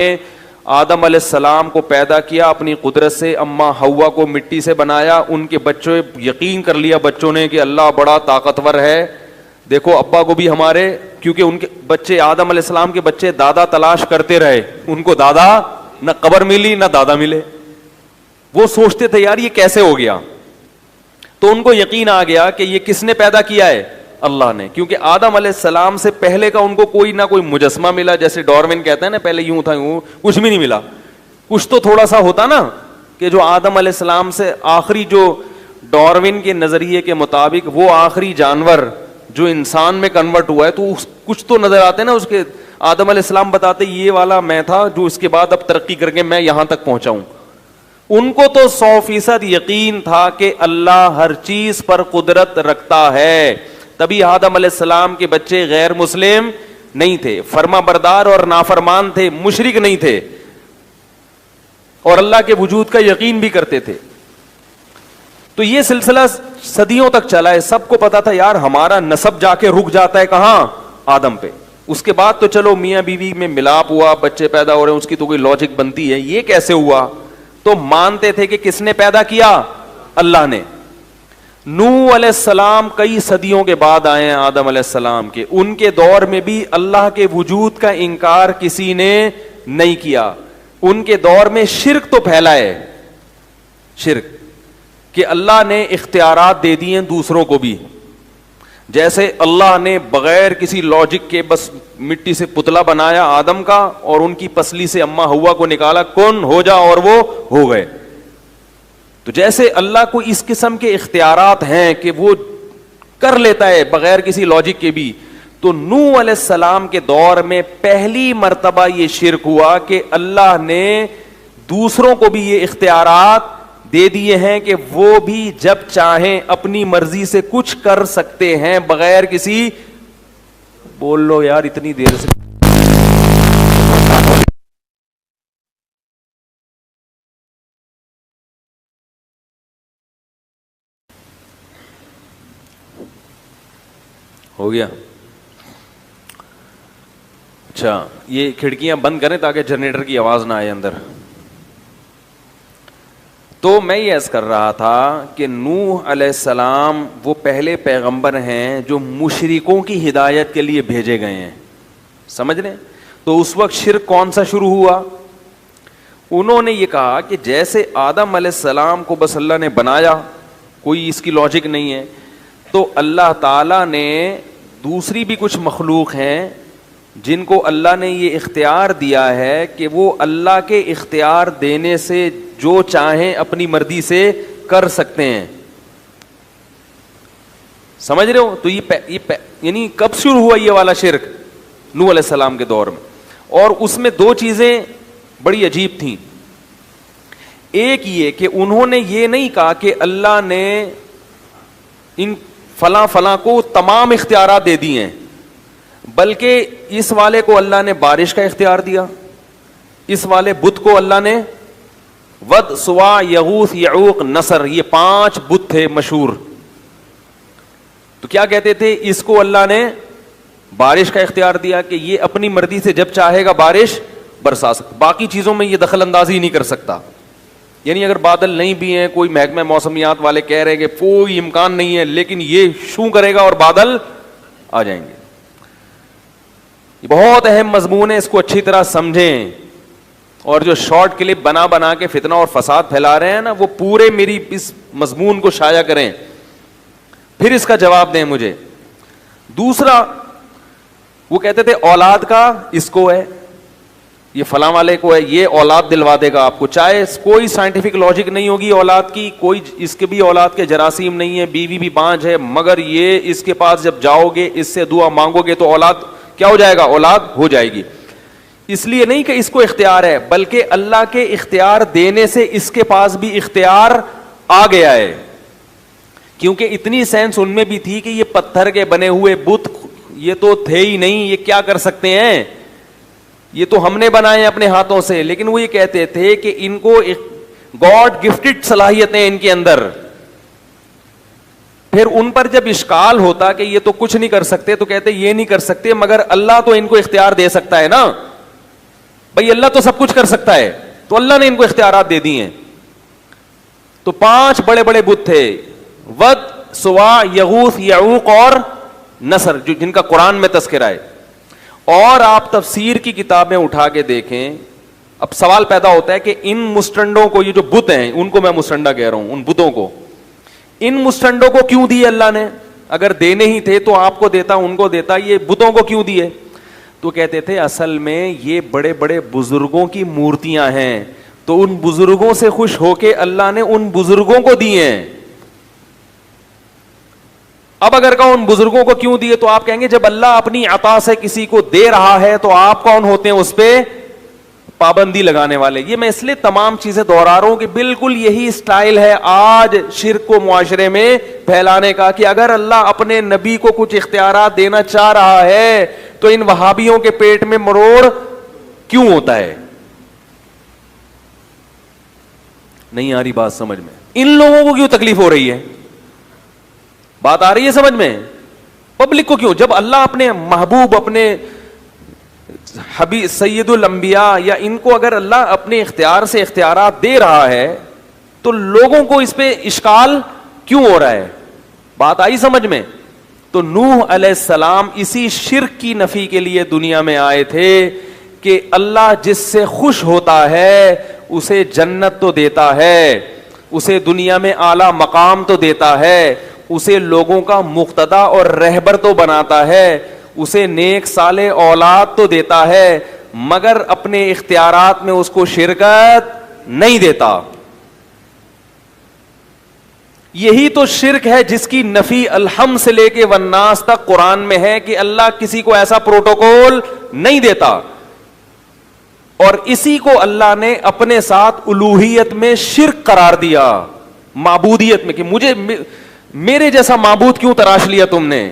آدم علیہ السلام کو پیدا کیا اپنی قدرت سے, اماں حوا کو مٹی سے بنایا, ان کے بچوں یقین کر لیا بچوں نے کہ اللہ بڑا طاقتور ہے. دیکھو ابا کو بھی ہمارے, کیونکہ ان کے بچے آدم علیہ السلام کے بچے دادا تلاش کرتے رہے, ان کو دادا نہ قبر ملی نہ دادا ملے. وہ سوچتے تھے یار یہ کیسے ہو گیا, تو ان کو یقین آ گیا کہ یہ کس نے پیدا کیا ہے, اللہ نے. کیونکہ آدم علیہ السلام سے پہلے کا ان کو کوئی نہ کوئی مجسمہ ملا, جیسے ڈارون کہتے ہیں نا پہلے یوں تھا یوں, کچھ بھی نہیں ملا. کچھ تو تھوڑا سا ہوتا نا کہ جو آدم علیہ السلام سے آخری, جو ڈارون کے نظریے کے مطابق وہ آخری جانور جو انسان میں کنورٹ ہوا ہے, تو کچھ تو نظر آتے نا اس کے. آدم علیہ السلام بتاتے یہ والا میں تھا جو اس کے بعد اب ترقی کر کے میں یہاں تک پہنچا ہوں. ان کو تو 100% یقین تھا کہ اللہ ہر چیز پر قدرت رکھتا ہے. تبھی آدم علیہ السلام کے بچے غیر مسلم نہیں تھے, فرما بردار اور نافرمان تھے, مشرک نہیں تھے, اور اللہ کے وجود کا یقین بھی کرتے تھے. تو یہ سلسلہ صدیوں تک چلا ہے. سب کو پتا تھا یار ہمارا نسب جا کے رک جاتا ہے کہاں, آدم پہ. اس کے بعد تو چلو میاں بیوی میں ملاپ ہوا, بچے پیدا ہو رہے ہیں, اس کی تو کوئی لاجک بنتی ہے, یہ کیسے ہوا. تو مانتے تھے کہ کس نے پیدا کیا, اللہ نے. نوح علیہ السلام کئی صدیوں کے بعد آئے ہیں آدم علیہ السلام کے. ان کے دور میں بھی اللہ کے وجود کا انکار کسی نے نہیں کیا. ان کے دور میں شرک تو پھیلا ہے, شرک کہ اللہ نے اختیارات دے دیے دوسروں کو بھی. جیسے اللہ نے بغیر کسی لاجک کے بس مٹی سے پتلا بنایا آدم کا, اور ان کی پسلی سے اماں حوا کو نکالا, کون ہو جا, اور وہ ہو گئے. تو جیسے اللہ کو اس قسم کے اختیارات ہیں کہ وہ کر لیتا ہے بغیر کسی لاجک کے بھی, تو نوح علیہ السلام کے دور میں پہلی مرتبہ یہ شرک ہوا کہ اللہ نے دوسروں کو بھی یہ اختیارات دے دیے ہیں کہ وہ بھی جب چاہیں اپنی مرضی سے کچھ کر سکتے ہیں بغیر کسی. بول لو یار اتنی دیر سے ہو گیا. اچھا یہ کھڑکیاں بند کریں تاکہ جنریٹر کی آواز نہ آئے اندر. تو میں یہ عرض کر رہا تھا کہ نوح علیہ السلام وہ پہلے پیغمبر ہیں جو مشرکوں کی ہدایت کے لیے بھیجے گئے ہیں, سمجھ رہے ہیں. تو اس وقت شرک کون سا شروع ہوا, انہوں نے یہ کہا کہ جیسے آدم علیہ السلام کو بس اللہ نے بنایا, کوئی اس کی لاجک نہیں ہے, تو اللہ تعالیٰ نے دوسری بھی کچھ مخلوق ہیں جن کو اللہ نے یہ اختیار دیا ہے کہ وہ اللہ کے اختیار دینے سے جو چاہیں اپنی مرضی سے کر سکتے ہیں. سمجھ رہے ہو. تو یہ یعنی کب شروع ہوا یہ والا شرک, نوح علیہ السلام کے دور میں. اور اس میں دو چیزیں بڑی عجیب تھیں. ایک یہ کہ انہوں نے یہ نہیں کہا کہ اللہ نے ان فلاں فلاں کو تمام اختیارات دے دیے ہیں, بلکہ اس والے کو اللہ نے بارش کا اختیار دیا, اس والے بت کو اللہ نے ود, سوا, یغوث, یعوق, نصر, یہ 5 بت تھے مشہور. تو کیا کہتے تھے, اس کو اللہ نے بارش کا اختیار دیا کہ یہ اپنی مرضی سے جب چاہے گا بارش برسا سکتا, باقی چیزوں میں یہ دخل اندازی نہیں کر سکتا. یعنی اگر بادل نہیں بھی ہیں, کوئی محکمہ موسمیات والے کہہ رہے کہ کوئی امکان نہیں ہے, لیکن یہ شوں کرے گا اور بادل آ جائیں گے. یہ بہت اہم مضمون ہے, اس کو اچھی طرح سمجھیں. اور جو شارٹ کلپ بنا بنا کے فتنہ اور فساد پھیلا رہے ہیں نا, وہ پورے میری اس مضمون کو شائع کریں, پھر اس کا جواب دیں مجھے. دوسرا وہ کہتے تھے اولاد کا اس کو ہے, یہ فلاں والے کو ہے, یہ اولاد دلوا دے گا آپ کو, چاہے کوئی سائنٹیفک لاجک نہیں ہوگی اولاد کی, کوئی اس کے بھی اولاد کے جراثیم نہیں ہے, بیوی بھی بانج ہے, مگر یہ اس کے پاس جب جاؤ گے, اس سے دعا مانگو گے تو اولاد کیا ہو جائے گا, اولاد ہو جائے گی. اس لیے نہیں کہ اس کو اختیار ہے, بلکہ اللہ کے اختیار دینے سے اس کے پاس بھی اختیار آ گیا ہے. کیونکہ اتنی سینس ان میں بھی تھی کہ یہ پتھر کے بنے ہوئے بت یہ تو تھے ہی نہیں, یہ کیا کر سکتے ہیں, یہ تو ہم نے بنائے اپنے ہاتھوں سے. لیکن وہ یہ کہتے تھے کہ ان کو گاڈ گفٹڈ صلاحیتیں ان کے اندر. پھر ان پر جب اشکال ہوتا کہ یہ تو کچھ نہیں کر سکتے, تو کہتے یہ نہیں کر سکتے, مگر اللہ تو ان کو اختیار دے سکتا ہے نا. بھائی اللہ تو سب کچھ کر سکتا ہے, تو اللہ نے ان کو اختیارات دے دی ہیں. تو 5 بڑے بڑے بت تھے, ود, سوا, یغوث, یعوق اور نصر, جن کا قرآن میں تذکرہ ہے. اور آپ تفسیر کی کتابیں اٹھا کے دیکھیں. اب سوال پیدا ہوتا ہے کہ ان مسٹنڈوں کو, یہ جو بت ہیں ان کو میں مسٹنڈا کہہ رہا ہوں, ان بتوں کو, ان مسٹنڈوں کو کیوں دیے اللہ نے؟ اگر دینے ہی تھے تو آپ کو دیتا, ان کو دیتا, یہ بتوں کو کیوں دیے؟ تو کہتے تھے اصل میں یہ بڑے بڑے بزرگوں کی مورتیاں ہیں, تو ان بزرگوں سے خوش ہو کے اللہ نے ان بزرگوں کو دیے ہیں. اب اگر کہو ان بزرگوں کو کیوں دیے, تو آپ کہیں گے جب اللہ اپنی عطا سے کسی کو دے رہا ہے تو آپ کون ہوتے ہیں اس پہ پابندی لگانے والے. یہ میں اس لیے تمام چیزیں دوہرا رہا ہوں کہ بالکل یہی سٹائل ہے آج شرک کو معاشرے میں پھیلانے کا, کہ اگر اللہ اپنے نبی کو کچھ اختیارات دینا چاہ رہا ہے تو ان وہابیوں کے پیٹ میں مروڑ کیوں ہوتا ہے. نہیں آ رہی بات سمجھ میں؟ ان لوگوں کو کیوں تکلیف ہو رہی ہے؟ بات آ رہی ہے سمجھ میں؟ پبلک کو کیوں؟ جب اللہ اپنے محبوب, اپنے حبیب سید الانبیاء, یا ان کو اگر اللہ اپنے اختیار سے اختیارات دے رہا ہے تو لوگوں کو اس پہ اشکال کیوں ہو رہا ہے؟ بات آئی سمجھ میں؟ تو نوح علیہ السلام اسی شرک کی نفی کے لیے دنیا میں آئے تھے کہ اللہ جس سے خوش ہوتا ہے اسے جنت تو دیتا ہے, اسے دنیا میں اعلی مقام تو دیتا ہے, اسے لوگوں کا مقتدا اور رہبر تو بناتا ہے, اسے نیک صالح اولاد تو دیتا ہے, مگر اپنے اختیارات میں اس کو شرکت نہیں دیتا. یہی تو شرک ہے جس کی نفی الحمد سے لے کے والناس تک قرآن میں ہے کہ اللہ کسی کو ایسا پروٹوکول نہیں دیتا. اور اسی کو اللہ نے اپنے ساتھ الوہیت میں شرک قرار دیا, معبودیت میں, کہ مجھے میرے جیسا معبود کیوں تراش لیا تم نے,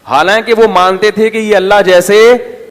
حالانکہ وہ مانتے تھے کہ یہ اللہ جیسے